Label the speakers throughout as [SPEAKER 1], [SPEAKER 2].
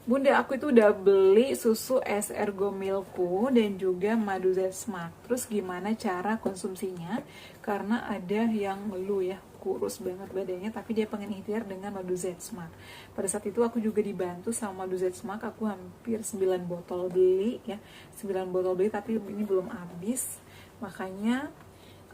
[SPEAKER 1] Bunda, aku itu udah beli susu SR Gomilku dan juga madu Zsmart. Terus gimana cara konsumsinya? Karena ada yang ngeluh ya, kurus banget badannya, tapi dia pengen ikhtiar dengan madu Zsmart. Pada saat itu aku juga dibantu sama madu Zsmart, aku hampir 9 botol beli ya. 9 botol beli tapi ini belum habis. Makanya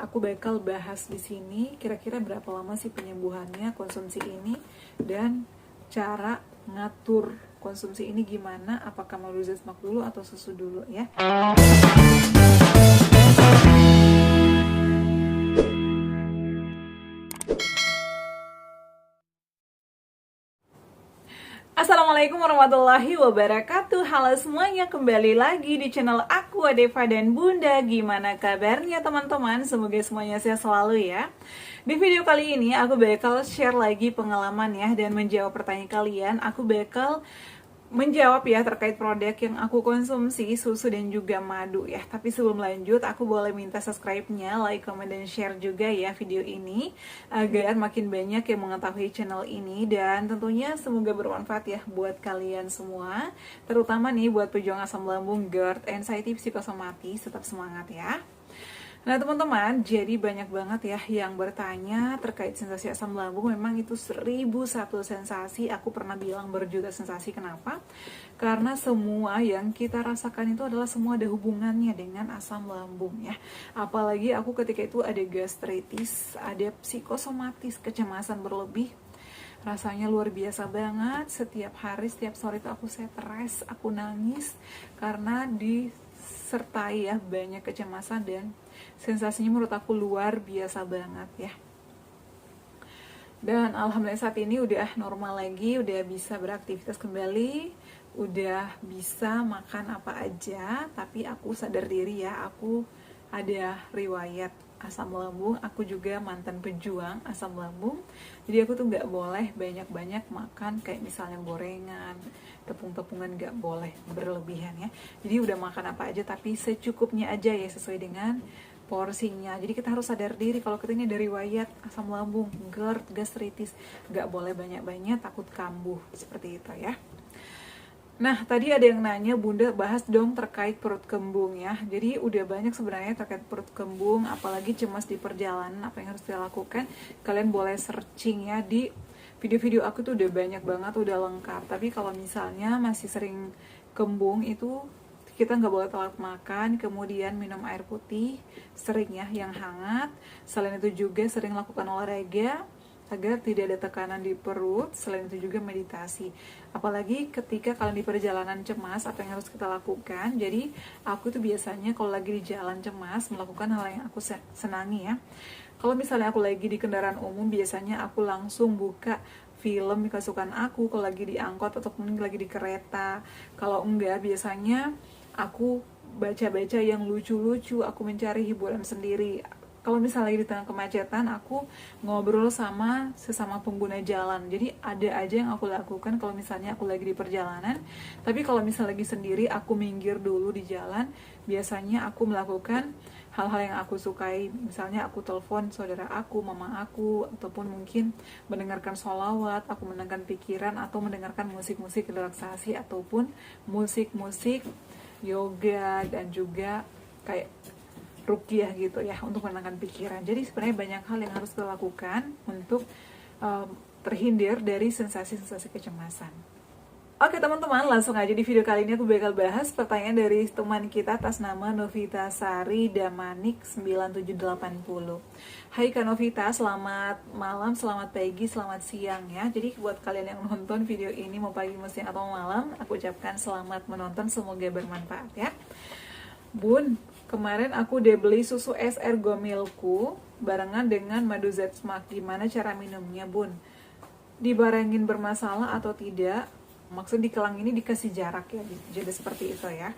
[SPEAKER 1] aku bakal bahas di sini kira-kira berapa lama sih penyembuhannya konsumsi ini dan cara ngatur konsumsi ini gimana, apakah mau Zsmart dulu atau susu dulu ya. Assalamualaikum warahmatullahi wabarakatuh. Halo semuanya, kembali lagi di channel aku Adeva dan Bunda. Gimana kabarnya teman-teman? Semoga semuanya sehat selalu ya. Di video kali ini aku bakal share lagi pengalaman ya, dan menjawab pertanyaan kalian. Aku bakal menjawab ya terkait produk yang aku konsumsi, susu dan juga madu ya. Tapi sebelum lanjut, aku boleh minta subscribe-nya, like, comment, dan share juga ya video ini, agar makin banyak yang mengetahui channel ini. Dan tentunya semoga bermanfaat ya buat kalian semua, terutama nih buat pejuang asam lambung, GERD, anxiety, psikosomatis. Tetap semangat ya. Nah teman-teman, jadi banyak banget ya yang bertanya terkait sensasi asam lambung. Memang itu 1001 sensasi, aku pernah bilang berjuta sensasi. Kenapa? Karena semua yang kita rasakan itu adalah semua ada hubungannya dengan asam lambung ya. Apalagi aku ketika itu ada gastritis, ada psikosomatis, kecemasan berlebih. Rasanya luar biasa banget, setiap hari, setiap sore itu aku stres, aku nangis karena disertai ya banyak kecemasan, dan sensasinya menurut aku luar biasa banget ya. Dan alhamdulillah saat ini udah normal lagi, udah bisa beraktivitas kembali, udah bisa makan apa aja. Tapi aku sadar diri ya, aku ada riwayat asam lambung, aku juga mantan pejuang asam lambung. Jadi aku tuh nggak boleh banyak-banyak makan kayak misalnya gorengan, tepung-tepungan, nggak boleh berlebihan ya. Jadi udah makan apa aja tapi secukupnya aja ya, sesuai dengan porsinya. Jadi kita harus sadar diri kalau kita ini ada riwayat asam lambung, GERD, gastritis, nggak boleh banyak-banyak, takut kambuh, seperti itu ya. Nah, tadi ada yang nanya, Bunda bahas dong terkait perut kembung ya. Jadi udah banyak sebenarnya terkait perut kembung, apalagi cemas di perjalanan, apa yang harus dilakukan. Kalian boleh searching ya, di video-video aku tuh udah banyak banget, udah lengkap. Tapi kalau misalnya masih sering kembung itu, kita nggak boleh telat makan, kemudian minum air putih sering ya, yang hangat. Selain itu juga sering lakukan olahraga agar tidak ada tekanan di perut. Selain itu juga meditasi. Apalagi ketika kalian di perjalanan cemas, apa yang harus kita lakukan? Jadi aku tuh biasanya kalau lagi di jalan cemas melakukan hal yang aku senangi ya. Kalau misalnya aku lagi di kendaraan umum, biasanya aku langsung buka film kesukaan aku kalau lagi di angkot ataupun lagi di kereta. Kalau enggak, biasanya aku baca-baca yang lucu-lucu, aku mencari hiburan sendiri. Kalau misalnya lagi di tengah kemacetan, aku ngobrol sama sesama pengguna jalan. Jadi ada aja yang aku lakukan kalau misalnya aku lagi di perjalanan. Tapi kalau misalnya lagi sendiri, aku minggir dulu di jalan. Biasanya aku melakukan hal-hal yang aku sukai. Misalnya aku telepon saudara aku, mama aku, ataupun mungkin mendengarkan sholawat, aku menenangkan pikiran, atau mendengarkan musik-musik relaksasi, ataupun musik-musik yoga, dan juga kayak ruqyah gitu ya, untuk menenangkan pikiran. Jadi sebenarnya banyak hal yang harus kita lakukan untuk terhindar dari sensasi-sensasi kecemasan. Oke teman-teman, langsung aja di video kali ini aku bakal bahas pertanyaan dari teman kita atas nama Novita Sari Damanik 9780. Hai Kak Novita, selamat malam, selamat pagi, selamat siang ya. Jadi buat kalian yang nonton video ini mau pagi, mau siang, atau malam, aku ucapkan selamat menonton, semoga bermanfaat ya. Bun, kemarin aku udah beli susu SR Gomilku barengan dengan madu Zsmart. Gimana cara minumnya, Bun? Dibarengin bermasalah atau tidak? Maksud di kelang ini dikasih jarak ya, jadi seperti itu ya.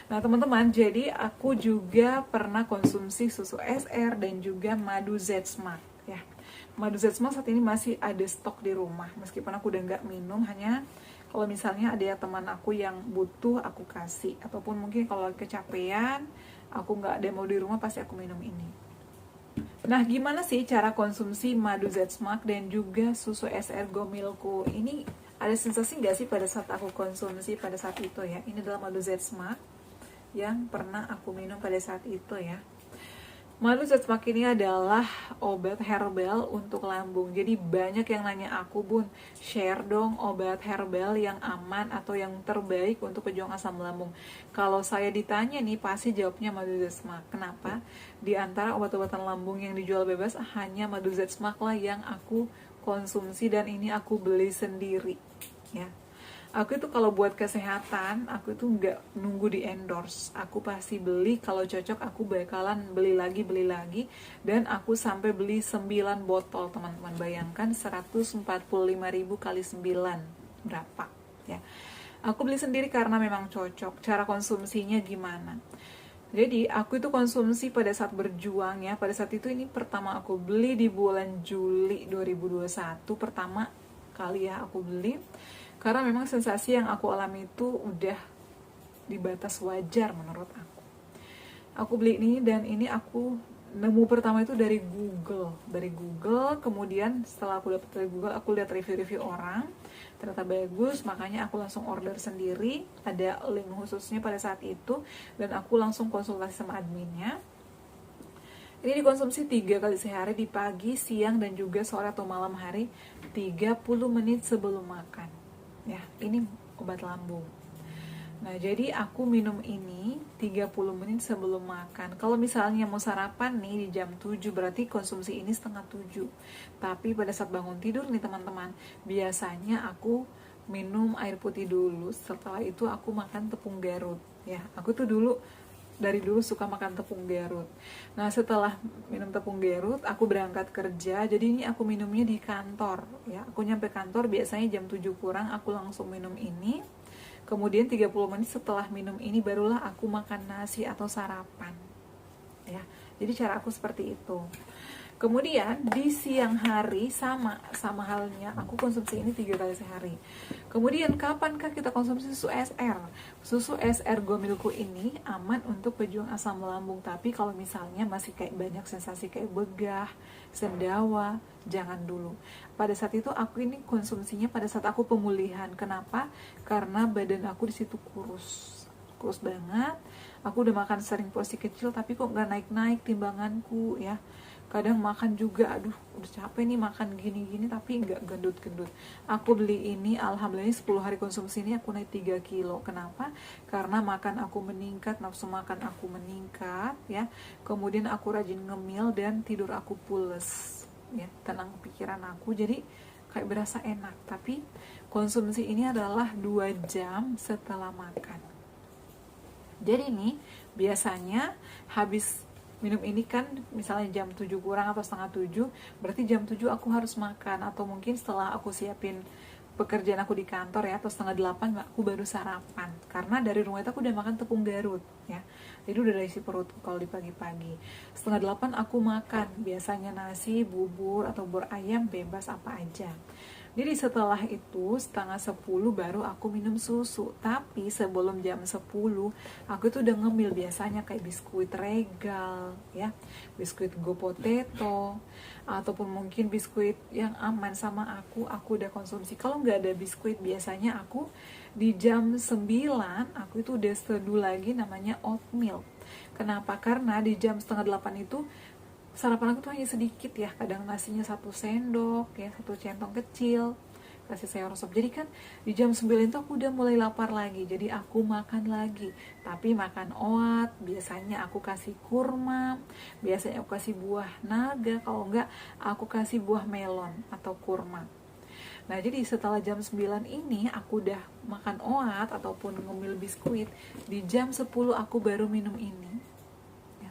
[SPEAKER 1] Nah teman-teman, jadi aku juga pernah konsumsi susu SR dan juga madu Zsmart ya. Madu Zsmart saat ini masih ada stok di rumah, meskipun aku udah nggak minum, hanya kalau misalnya ada teman aku yang butuh aku kasih, ataupun mungkin kalau kecapean aku nggak ada mau di rumah, pasti aku minum ini. Nah gimana sih cara konsumsi madu Zsmart dan juga susu SR Gomilku? Ini Ada sensasi nggak sih pada saat aku konsumsi pada saat itu ya? Ini adalah madu Zsmax yang pernah aku minum pada saat itu ya. Madu Zsmax ini adalah obat herbal untuk lambung. Jadi banyak yang nanya aku, Bun, share dong obat herbal yang aman atau yang terbaik untuk pejuang asam lambung. Kalau saya ditanya nih, pasti jawabnya madu Zsmax. Kenapa? Di antara obat-obatan lambung yang dijual bebas, hanya madu Zsmax lah yang aku konsumsi dan ini aku beli sendiri. Ya. Aku itu kalau buat kesehatan, aku itu nggak nunggu di endorse. Aku pasti beli, kalau cocok aku bakalan beli lagi. Dan aku sampai beli 9 botol, teman-teman. Bayangkan 145.000 kali 9. Berapa? Ya. Aku beli sendiri karena memang cocok. Cara konsumsinya gimana? Jadi aku itu konsumsi pada saat berjuang ya. Pada saat itu ini pertama aku beli di bulan Juli 2021. Pertama kali ya aku beli. Karena memang sensasi yang aku alami itu udah di batas wajar menurut aku. Aku beli ini dan ini aku nemu pertama itu dari Google. Kemudian setelah aku dapet dari Google, aku lihat review-review orang. Ternyata bagus, makanya aku langsung order sendiri. Ada link khususnya pada saat itu. Dan aku langsung konsultasi sama adminnya. Ini dikonsumsi 3 kali sehari, di pagi, siang, dan juga sore atau malam hari, 30 menit sebelum makan. Ya, ini obat lambung. Nah, jadi aku minum ini 30 menit sebelum makan. Kalau misalnya mau sarapan nih di jam 7, berarti konsumsi ini setengah 7. Tapi pada saat bangun tidur nih teman-teman, biasanya aku minum air putih dulu. Setelah itu aku makan tepung Garut. Ya, aku tuh dari dulu suka makan tepung Garut. Nah, setelah minum tepung Garut, aku berangkat kerja. Jadi ini aku minumnya di kantor ya. Aku nyampe kantor biasanya jam 7 kurang, aku langsung minum ini. Kemudian 30 menit setelah minum ini barulah aku makan nasi atau sarapan. Ya. Jadi cara aku seperti itu. Kemudian di siang hari sama halnya aku konsumsi ini 3 kali sehari. Kemudian kapankah kita konsumsi susu SR? Susu SR Gomilku ini aman untuk pejuang asam lambung, tapi kalau misalnya masih kayak banyak sensasi kayak begah, sendawa, jangan dulu. Pada saat itu aku ini konsumsinya pada saat aku pemulihan. Kenapa? Karena badan aku di situ kurus banget. Aku udah makan sering porsi kecil tapi kok nggak naik timbanganku ya. Kadang makan juga, aduh udah capek nih makan gini-gini tapi nggak gendut-gendut. Aku beli ini, alhamdulillah 10 hari konsumsi ini aku naik 3 kilo. Kenapa? Karena makan aku meningkat, nafsu makan aku meningkat ya. Kemudian aku rajin ngemil dan tidur aku pules ya, tenang pikiran aku, jadi kayak berasa enak. Tapi konsumsi ini adalah 2 jam setelah makan. Jadi nih biasanya habis minum ini kan misalnya jam 7 kurang atau setengah 7, berarti jam 7 aku harus makan. Atau mungkin setelah aku siapin pekerjaan aku di kantor ya, atau setengah 8 aku baru sarapan. Karena dari rumah itu aku udah makan tepung Garut ya, jadi udah ada isi perut kalau di pagi-pagi. Setengah 8 aku makan, biasanya nasi, bubur, atau bubur ayam, bebas apa aja. Jadi setelah itu setengah 10 baru aku minum susu. Tapi sebelum jam 10 aku tuh udah ngemil, biasanya kayak biskuit Regal ya, biskuit Go Potato, ataupun mungkin biskuit yang aman sama aku udah konsumsi. Kalau nggak ada biskuit, biasanya aku di jam 9 aku itu udah seduh lagi namanya oatmeal. Kenapa? Karena di jam setengah 8 itu sarapan aku tuh hanya sedikit ya, kadang nasinya 1 sendok ya, 1 centong kecil, kasih sayur sop. Jadi kan di jam 9 itu aku udah mulai lapar lagi, jadi aku makan lagi. Tapi makan oat, biasanya aku kasih kurma, biasanya aku kasih buah naga, kalau enggak aku kasih buah melon atau kurma. Nah, jadi setelah jam 9 ini aku udah makan oat ataupun ngemil biskuit. Di jam 10 aku baru minum ini.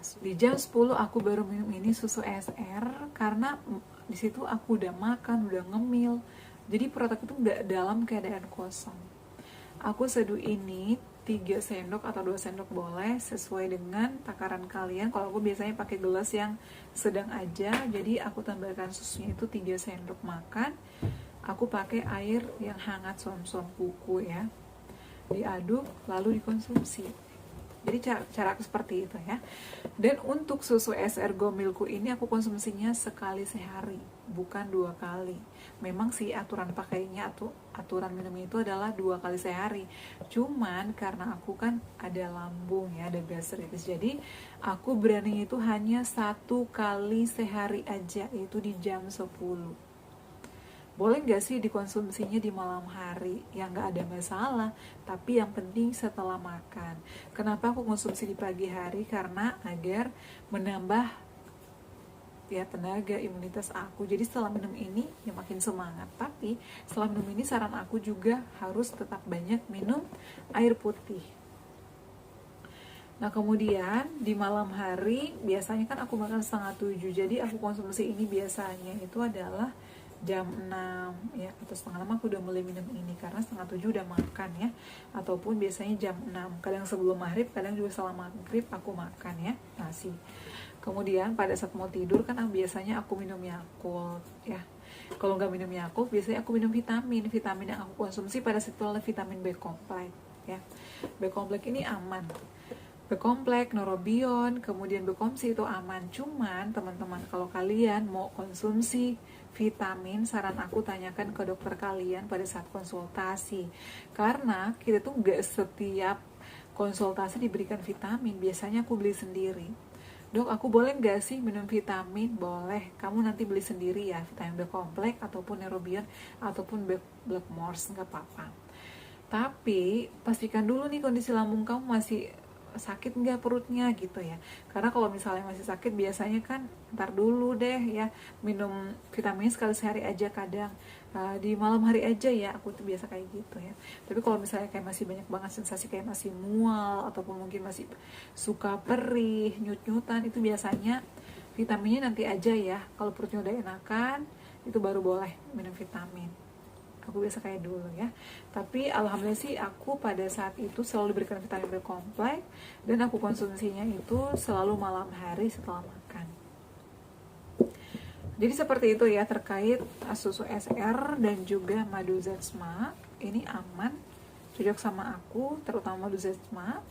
[SPEAKER 1] Di jam 10 aku baru minum ini susu SR, karena di situ aku udah makan, udah ngemil. Jadi perut aku tuh nggak dalam keadaan kosong. Aku seduh ini 3 sendok atau 2 sendok boleh, sesuai dengan takaran kalian. Kalau aku biasanya pakai gelas yang sedang aja, jadi aku tambahkan susunya itu 3 sendok makan. Aku pakai air yang hangat, som-som kuku ya, diaduk lalu dikonsumsi. Jadi cara aku seperti itu ya. Dan untuk susu SR Go Milkku ini aku konsumsinya sekali sehari, bukan 2 kali. Memang sih aturan pakainya atau aturan minumnya itu adalah 2 kali sehari. Cuman karena aku kan ada lambung ya, ada gastritis. Jadi aku berani itu hanya 1 kali sehari aja, itu di jam 10. Boleh nggak sih dikonsumsinya di malam hari? Ya nggak ada masalah, tapi yang penting setelah makan. Kenapa aku konsumsi di pagi hari? Karena agar menambah ya tenaga, imunitas aku. Jadi setelah minum ini ya makin semangat. Tapi setelah minum ini saran aku juga harus tetap banyak minum air putih. Nah kemudian di malam hari biasanya kan aku makan setengah 7. Jadi aku konsumsi ini biasanya itu adalah jam 6 ya, atau setengah 6 aku udah mulai minum ini karena setengah 7 udah makan ya, ataupun biasanya jam 6, kadang sebelum maghrib, kadang juga setelah maghrib aku makan ya, nasi. Kemudian pada saat mau tidur kan biasanya aku minum Yakult ya. Kalau nggak minum Yakult biasanya aku minum vitamin yang aku konsumsi pada saat itu adalah vitamin B kompleks ya. B kompleks ini aman, B kompleks, Neurobion, kemudian B komsi itu aman. Cuman teman-teman kalau kalian mau konsumsi vitamin, saran aku tanyakan ke dokter kalian pada saat konsultasi. Karena kita tuh gak setiap konsultasi diberikan vitamin. Biasanya aku beli sendiri. Dok, aku boleh gak sih minum vitamin? Boleh, kamu nanti beli sendiri ya, vitamin B kompleks ataupun Neurobion ataupun B Blackmores, gak apa-apa. Tapi pastikan dulu nih kondisi lambung kamu masih sakit nggak perutnya gitu ya. Karena kalau misalnya masih sakit biasanya kan ntar dulu deh ya, minum vitamin sekali sehari aja, kadang di malam hari aja ya, aku tuh biasa kayak gitu ya. Tapi kalau misalnya kayak masih banyak banget sensasi kayak masih mual ataupun mungkin masih suka perih, nyut-nyutan, itu biasanya vitaminnya nanti aja ya. Kalau perutnya udah enakan itu baru boleh minum vitamin. Aku biasa kayak dulu ya. Tapi alhamdulillah sih aku pada saat itu selalu diberikan vitamin B kompleks dan aku konsumsinya itu selalu malam hari setelah makan. Jadi seperti itu ya terkait susu SR dan juga madu Zetsma. Ini aman, cocok sama aku, terutama madu Zetsma.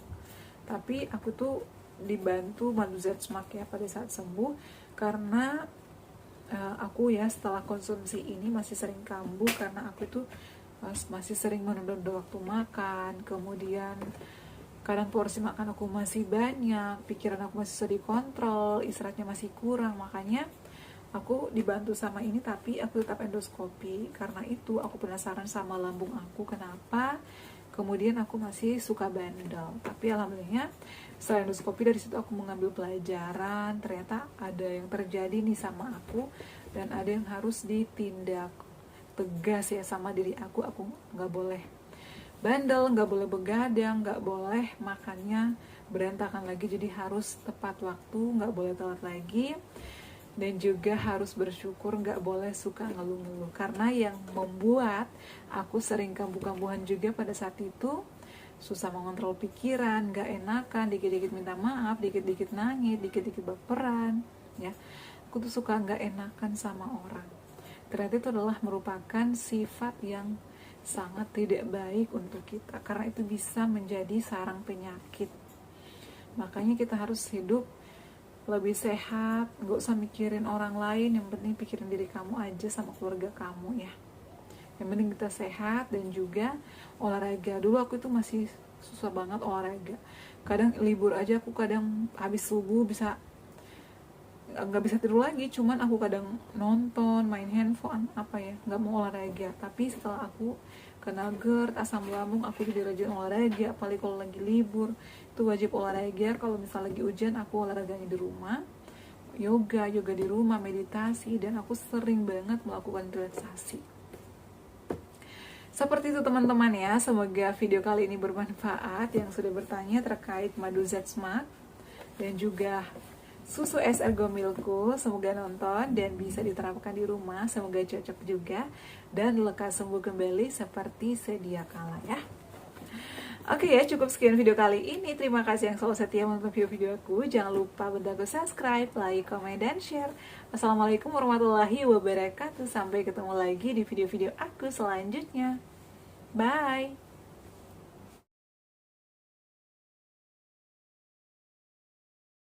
[SPEAKER 1] Tapi aku tuh dibantu madu Zetsma ya pada saat sembuh karena aku ya setelah konsumsi ini masih sering kambuh karena aku itu masih sering menunda waktu makan, kemudian kadang porsi makan aku masih banyak, pikiran aku masih susah dikontrol, istirahatnya masih kurang, makanya aku dibantu sama ini tapi aku tetap endoskopi. Karena itu aku penasaran sama lambung aku kenapa kemudian aku masih suka bandel. Tapi alhamdulillah setelah endoskopi dari situ aku mengambil pelajaran, ternyata ada yang terjadi nih sama aku dan ada yang harus ditindak tegas ya sama diri aku nggak boleh bandel, nggak boleh begadang, nggak boleh makannya berantakan lagi, jadi harus tepat waktu, nggak boleh telat lagi, dan juga harus bersyukur, nggak boleh suka ngeluh-ngeluh. Karena yang membuat aku sering kambuh-kambuhan juga pada saat itu, susah mengontrol pikiran, nggak enakan, dikit-dikit minta maaf, dikit-dikit nangis, dikit-dikit baperan ya. Aku tuh suka nggak enakan sama orang. Ternyata itu adalah merupakan sifat yang sangat tidak baik untuk kita, karena itu bisa menjadi sarang penyakit. Makanya kita harus hidup lebih sehat, nggak usah mikirin orang lain, yang penting pikirin diri kamu aja sama keluarga kamu ya. Yang penting kita sehat dan juga olahraga. Dulu aku itu masih susah banget olahraga, kadang libur aja aku kadang habis subuh nggak bisa tidur lagi, cuman aku kadang nonton, main handphone, nggak mau olahraga. Tapi setelah aku kena GERD, asam lambung, aku jadi rajin olahraga, apalagi kalau lagi libur itu wajib olahraga. Kalau misalnya lagi hujan aku olahraganya di rumah, yoga di rumah, meditasi, dan aku sering banget melakukan relaksasi. Seperti itu teman-teman ya, semoga video kali ini bermanfaat. Yang sudah bertanya terkait madu Zetsma dan juga susu SR Go Milkku, semoga nonton dan bisa diterapkan di rumah, semoga cocok juga dan lekas sembuh kembali seperti sedia kala ya. Oke ya, cukup sekian video kali ini. Terima kasih yang selalu setia menonton video-videoku. Jangan lupa bantu subscribe, like, komen, dan share. Wassalamualaikum warahmatullahi wabarakatuh. Sampai ketemu lagi di video-video aku selanjutnya. Bye.